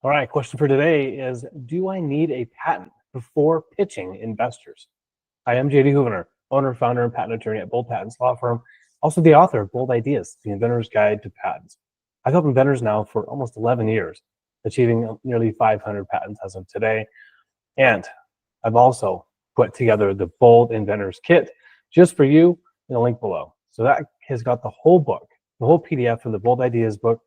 All right, question for today is, do I need a patent before pitching investors? I am JD Houvener, owner, founder, and patent attorney at Bold Patents Law Firm, also the author of Bold Ideas, the Inventor's Guide to Patents. I've helped inventors now for almost 11 years, achieving nearly 500 patents as of today. And I've also put together the Bold Inventors Kit just for you in the link below. So that has got the whole book, the whole PDF of the Bold Ideas book,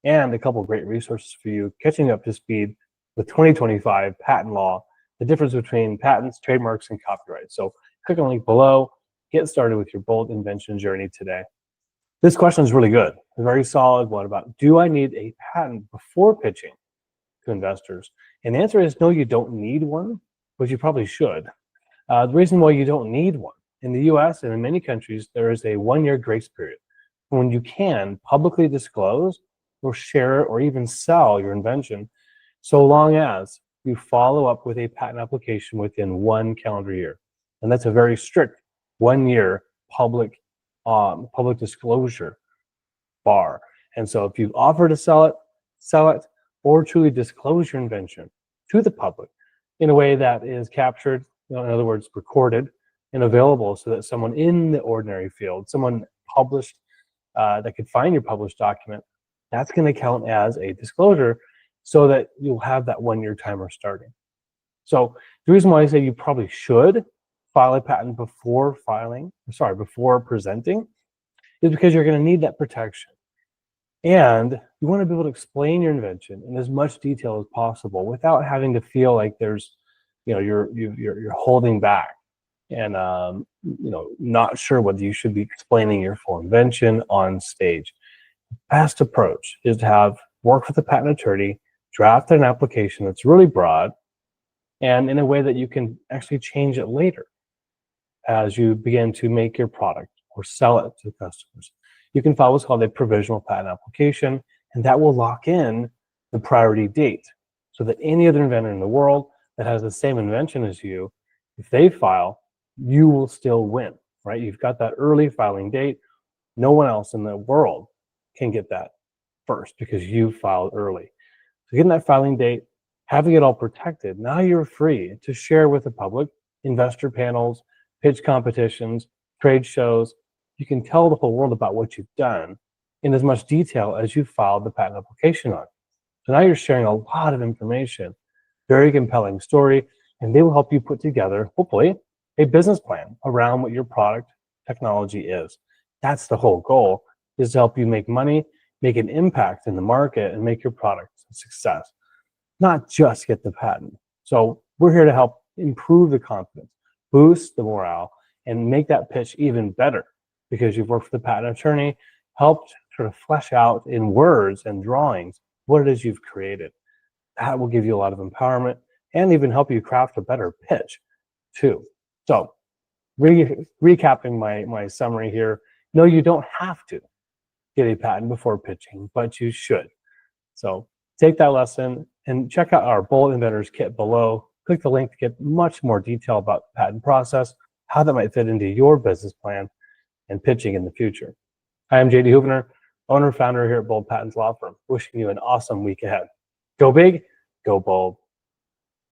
and a couple of great resources for you, catching up to speed with 2025 patent law, the difference between patents, trademarks, and copyright. So click on the link below, get started with your bold invention journey today. This question is really good, a very solid one about, do I need a patent before pitching to investors? And the answer is no, you don't need one, but you probably should. The reason why you don't need one, in the US and in many countries, there is a 1-year grace period when you can publicly disclose or share or even sell your invention, so long as you follow up with a patent application within 1 calendar year. And that's a very strict 1-year public disclosure bar. And so if you've offered to sell it, or truly disclose your invention to the public in a way that is captured, in other words, recorded and available so that someone in the ordinary field, someone published that could find your published document, that's going to count as a disclosure so that you'll have that 1-year timer starting. So the reason why I say you probably should file a patent before presenting is because you're going to need that protection. And you want to be able to explain your invention in as much detail as possible without having to feel like there's, you're holding back and not sure whether you should be explaining your full invention on stage. Best approach is to work with a patent attorney, draft an application that's really broad and in a way that you can actually change it later as you begin to make your product or sell it to customers. You can file what's called a provisional patent application, and that will lock in the priority date so that any other inventor in the world that has the same invention as you, if they file, you will still win, right? You've got that early filing date. No one else in the world can get that first because you filed early. So getting that filing date, having it all protected, now you're free to share with the public, investor panels, pitch competitions, trade shows. You can tell the whole world about what you've done in as much detail as you filed the patent application on. So now you're sharing a lot of information, very compelling story, and they will help you put together, hopefully, a business plan around what your product technology is. That's the whole goal, is to help you make money, make an impact in the market, and make your product a success, not just get the patent. So we're here to help improve the confidence, boost the morale, and make that pitch even better because you've worked with a patent attorney, helped sort of flesh out in words and drawings what it is you've created. That will give you a lot of empowerment and even help you craft a better pitch too. So recapping my summary here, no, you don't have to get a patent before pitching, but you should. So take that lesson and check out our Bold Inventors Kit below. Click the link to get much more detail about the patent process, how that might fit into your business plan and pitching in the future. I am JD Houvener, owner and founder here at Bold Patents Law Firm, wishing you an awesome week ahead. Go big, go bold.